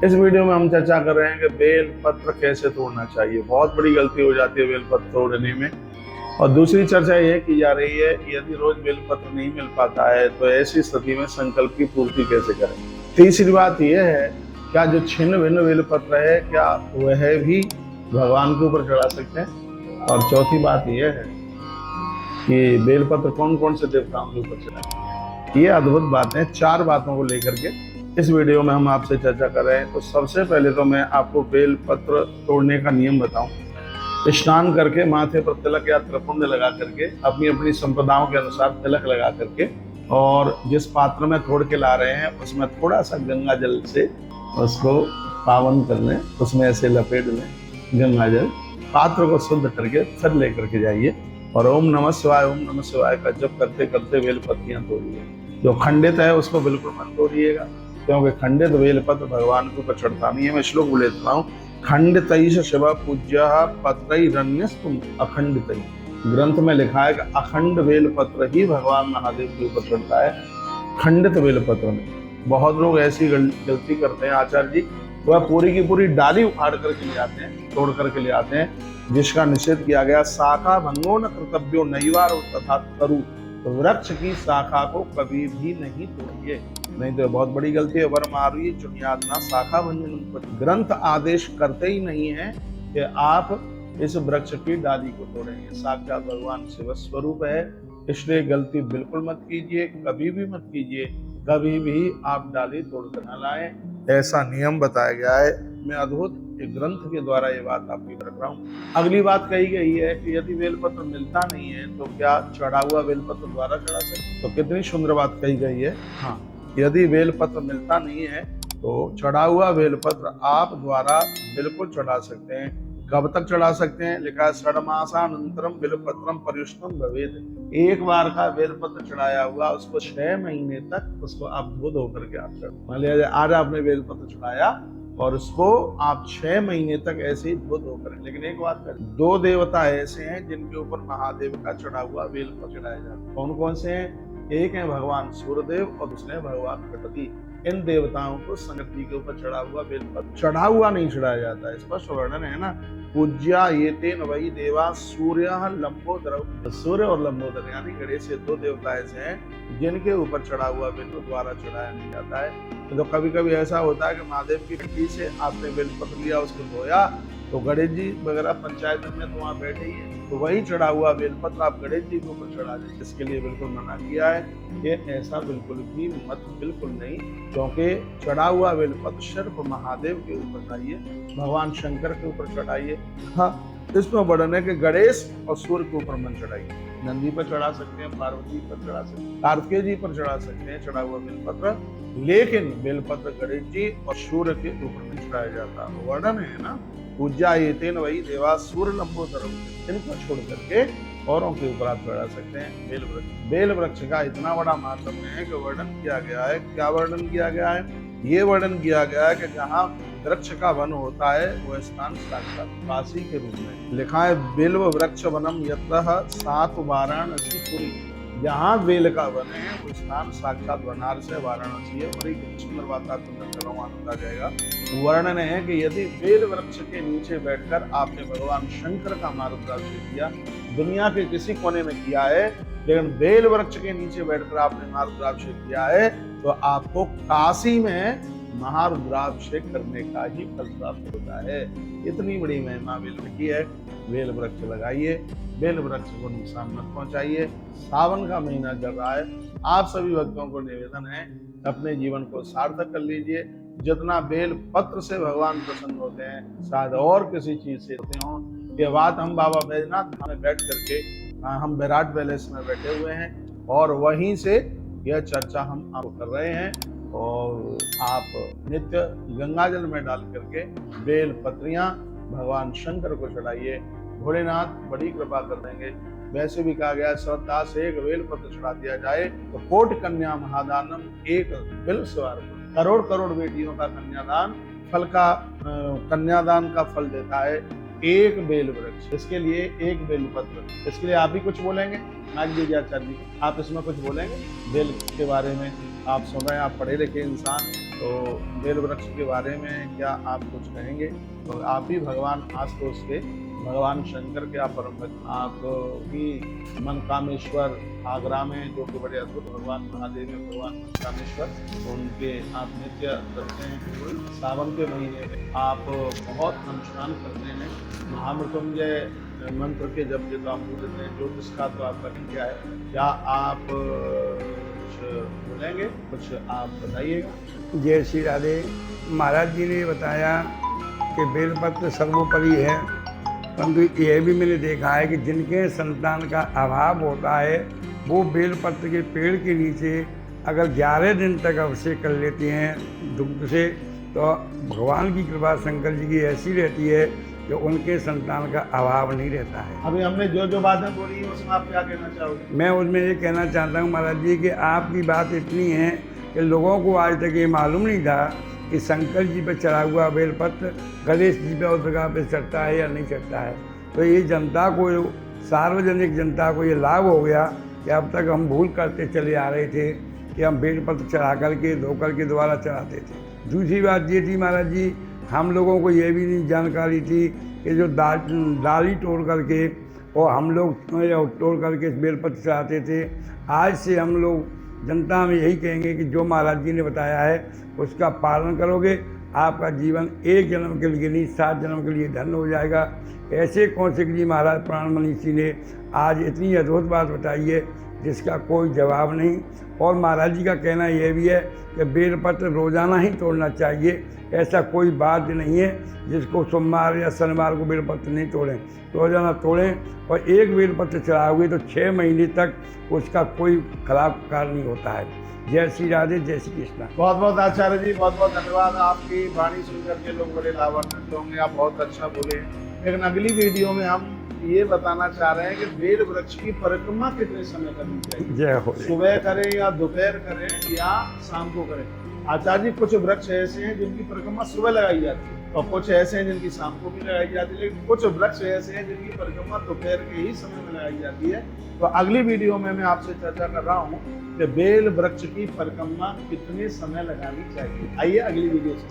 इस वीडियो में हम चर्चा कर रहे हैं कि बेल पत्र कैसे तोड़ना चाहिए। बहुत बड़ी गलती हो जाती है बेल पत्र तोड़ने में। और दूसरी चर्चा ये की जा रही है कि यदि रोज बेल पत्र नहीं मिल पाता है तो ऐसी स्थिति में संकल्प की पूर्ति कैसे करें। तीसरी बात यह है, क्या जो छिन्न भिन्न बेल पत्र है क्या वह भी भगवान के ऊपर चढ़ा सकते हैं। और चौथी बात यह है कि बेल पत्र कौन कौन से देवताओं के ऊपर चढ़ाए। ये अद्भुत बातें, 4 बातों को लेकर के इस वीडियो में हम आपसे चर्चा कर रहे हैं। तो सबसे पहले तो मैं आपको बेल पत्र तोड़ने का नियम बताऊं। स्नान करके माथे पर तिलक या त्रिपुंड लगा करके अपनी अपनी संप्रदायों के अनुसार तिलक लगा करके और जिस पात्र में तोड़ के ला रहे हैं उसमें थोड़ा सा गंगा जल से उसको पावन कर लें, उसमें ऐसे लपेट लें गंगा जल, पात्र को शुद्ध करके फिर लेकर के जाइए और ओम नमः शिवाय का जप करते करते बेल पत्तियां तोड़िए। जो खंडित है उसको बिल्कुल मत तोड़िएगा, क्योंकि खंडित बेल पत्र भगवान को चढ़ता नहीं है। मैं श्लोक बोल देता हूँ, खंडित शिव पूज्य पत्रैरण्यस्तुम अखंडित। ग्रंथ में लिखा है कि अखंड बेल पत्र ही भगवान महादेव के ऊपर चढ़ता है, खंडित बेल पत्र में। बहुत लोग ऐसी गलती करते हैं आचार्य जी, वह पूरी की पूरी डाली उखाड़ करके ले आते हैं, तोड़ करके ले आते हैं, जिसका निषेध किया गया। शाखा भंगो न कर्तव्यो नैवार तथा तरु, तो वृक्ष की शाखा को कभी भी नहीं तोड़िए, नहीं तो बहुत बड़ी गलती है। वर मारुई चुनियादना शाखा भंजन। ग्रंथ आदेश करते ही नहीं है कि आप इस वृक्ष की डाली को तोड़ेंगे। साक्षात भगवान शिव स्वरूप है, इसलिए गलती बिल्कुल मत कीजिए, कभी भी मत कीजिए। कभी भी आप डाली तोड़कर न लाएं, ऐसा नियम बताया गया है। मैं अद्भुत एक ग्रंथ के द्वारा ये बात आपको रख रहा हूँ। अगली बात कही गई है कि यदि बेलपत्र मिलता नहीं है तो क्या चढ़ा हुआ बेलपत्र द्वारा चढ़ा सकते। तो कितनी सुंदर बात कही गई है। हाँ, यदि बेलपत्र मिलता नहीं है तो चढ़ा हुआ बेलपत्र आप द्वारा बिल्कुल चढ़ा सकते हैं। कब तक चढ़ा सकते हैं, लिखा है षडमासानंतरम बेलपत्रम पर्युष्णम भवेत्। एक बार का बेलपत्र चढ़ाया हुआ उसको 6 महीने तक उसको आप धो धो करके आप चढ़ाएं। मान लीजिए आज आपने बेलपत्र चढ़ाया और उसको आप 6 महीने तक ऐसे ही धो धो करें। लेकिन एक बात करें, 2 देवता ऐसे हैं जिनके ऊपर महादेव का चढ़ा हुआ बेलपत्र चढ़ाया जाता है। कौन कौन से हैं? एक है भगवान सूर्यदेव और दूसरे भगवान गणपति। इन देवताओं को संगति के ऊपर चढ़ा हुआ बेलपत्र चढ़ा हुआ नहीं चढ़ाया जाता है। स्पष्ट वर्णन है ना, पूज्या ये तेन वही देवा सूर्य लंबोदर। सूर्य और लंबोदर यानी गणेश से 2 देवता ऐसे हैं जिनके ऊपर चढ़ा हुआ बेल द्वारा चढ़ाया नहीं जाता है। तो कभी कभी ऐसा होता है कि महादेव की कृपा से आपने बेलपत्र लिया, उसको धोया, तो गणेश जी वगैरह पंचायत में तो वहाँ बैठे ही है, तो वही चढ़ा हुआ बेलपत्र आप गणेश जी के ऊपर चढ़ा दें। इसके लिए बिल्कुल मना किया है कि ऐसा बिल्कुल भी मत, बिल्कुल नहीं, क्योंकि चढ़ा हुआ बेलपत्र सिर्फ महादेव के ऊपर चढ़ाइए, भगवान शंकर के ऊपर चढ़ाइए। हाँ, इसमें वर्णन है कि गणेश और सूर्य के ऊपर मन चढ़ाइए। नंदी पर चढ़ा सकते हैं, पार्वती पर चढ़ा सकते हैं, कार्तिकेय जी पर चढ़ा सकते हैं चढ़ा हुआ बेलपत्र, लेकिन बेलपत्र गणेश जी और सूर्य के ऊपर नहीं चढ़ाया जाता। वर्णन है ना, पूज्या ये तेन वही देवा सूर्य लंबोदरम। इनको छोड़ करके औरों के ऊपर आप चढ़ा सकते हैं बेल वृक्ष। बेल वृक्ष का इतना बड़ा महात्म्य है कि वर्णन किया गया है। क्या वर्णन किया गया है? ये वर्णन किया गया है कि जहाँ वृक्ष का वन होता है वह स्थान साक्षात काशी के रूप में। लिखा है बिल्व वृक्ष वनम यतः सात वाराणसी पुरी। जहाँ बेल का वन है वो स्थान साक्षात बनारस है, वाराणसी है। बड़ी सुंदर बात आपको आनंद आ जाएगा। वर्णन है कि यदि बेल वृक्ष के नीचे बैठकर आपने भगवान शंकर का मार्गदर्शन किया, दुनिया के किसी कोने में किया है, लेकिन बेल वृक्ष के नीचे बैठकर आपने मार्गदर्शन किया है, तो आपको काशी में महारुद्राभिषेक करने का ही फल प्राप्त होता है। इतनी बड़ी महिमा बेल की है। बेल वृक्ष लगाइए, बेल वृक्ष को नुकसान मत पहुंचाइए। सावन का महीना चल रहा है, आप सभी भक्तों को निवेदन है अपने जीवन को सार्थक कर लीजिए। जितना बेल पत्र से भगवान प्रसन्न होते हैं शायद और किसी चीज से होते हों। ये बात हम बाबा बैजनाथ में बैठ करके हम विराट पैलेस में बैठे हुए हैं और वहीं से यह चर्चा हम आपको कर रहे हैं। और आप नित्य गंगा जल में डाल करके बेल पत्रियां भगवान शंकर को चढ़ाइए। भोलेनाथ बड़ी कृपा कर देंगे। वैसे भी कहा गया श्रद्धा से एक बेल पत्र चढ़ा दिया जाए तो कोट कन्या महादानम एक बिल स्वर। करोड़ करोड़ बेटियों का कन्यादान फल का कन्यादान का फल देता है एक बेल वृक्ष। इसके लिए एक बेल पत्र। इसके लिए आप भी कुछ बोलेंगे? नाग जी आचार्य जी, आप इसमें कुछ बोलेंगे बेल के बारे में? आप सुन रहे हैं, आप पढ़े लिखे इंसान, तो बेल वृक्ष के बारे में क्या आप कुछ कहेंगे? तो आप ही भगवान आशुतोष के, भगवान शंकर के आप परम भक्त, आप ही मनकामेश्वर आगरा में जो कि बड़े अद्भुत भगवान महादेव है, भगवान मनकामेश्वर, तो उनके आप नित्य करते हैं। सावन के महीने में आप बहुत अनुष्ठान करते हैं, महामृत्युंजय मंत्र के जप के तो आप बोलते हैं, ज्योतिष का तो आपका क्या है, क्या आप कुछ बोलेंगे, कुछ आप बताइएगा। जय श्री राधे। महाराज जी ने बताया कि बेलपत्र सर्वोपरि है, परंतु यह भी मैंने देखा है कि जिनके संतान का अभाव होता है वो बेलपत्र के पेड़ के नीचे अगर 11 दिन तक अभिषेक कर लेते हैं दुग्ध से, तो भगवान की कृपा शंकर जी की ऐसी रहती है कि उनके संतान का अभाव नहीं रहता है। अभी हमने जो जो बातें बोली है उसमें आप क्या कहना चाहोगे? मैं उसमें ये कहना चाहता हूँ महाराज जी कि आपकी बात इतनी है कि लोगों को आज तक ये मालूम नहीं था कि शंकर जी पर चढ़ा हुआ बेलपत्र गणेश जी पर उस जगह पर चढ़ता है या नहीं चढ़ता है। तो ये जनता को, सार्वजनिक जनता को ये लाभ हो गया कि अब तक हम भूल करते चले आ रहे थे कि हम बेलपत्र चढ़ा करके धो करके दोबारा चढ़ाते थे। दूसरी बात ये थी महाराज जी, हम लोगों को ये भी नहीं जानकारी थी कि जो डाली तोड़ करके और हम लोग तोड़ करके बेलपत्र चढ़ाते थे। आज से हम लोग जनता में यही कहेंगे कि जो महाराज जी ने बताया है उसका पालन करोगे, आपका जीवन एक जन्म के लिए नहीं 7 जन्म के लिए धन्य हो जाएगा। ऐसे कौशिक जी महाराज प्राण मनीषी ने आज इतनी अद्भुत बात बताई है जिसका कोई जवाब नहीं। और महाराज जी का कहना यह भी है कि बेलपत्र रोज़ाना ही तोड़ना चाहिए, ऐसा कोई बात नहीं है जिसको सोमवार या शनिवार को बेलपत्र नहीं तोड़ें, रोज़ाना तोड़ें। और एक बेलपत्र चढ़ाओगे तो 6 महीने तक उसका कोई खराब कार्य नहीं होता है। जय श्री राधे, जय श्री कृष्ण। बहुत बहुत आचार्य जी, बहुत बहुत धन्यवाद। आपकी वाणी सुनकर के लोग बड़े लाभान्वित होंगे, आप बहुत अच्छा बोले। लेकिन अगली वीडियो में हम ये बताना चाह रहे हैं कि बेल वृक्ष की परिक्रमा कितने समय करनी चाहिए, जय हो। सुबह करें या दोपहर करें या शाम को करें। आचार्य जी, कुछ वृक्ष ऐसे हैं जिनकी परिक्रमा सुबह लगाई जाती है और कुछ ऐसे हैं जिनकी शाम को भी लगाई जाती है, लेकिन कुछ वृक्ष ऐसे हैं जिनकी परिक्रमा दोपहर के ही समय में लगाई जाती है। तो अगली वीडियो में मैं आपसे चर्चा कर रहा हूँ कि बेल वृक्ष की परिक्रमा कितने समय लगानी चाहिए। आइए अगली वीडियो से।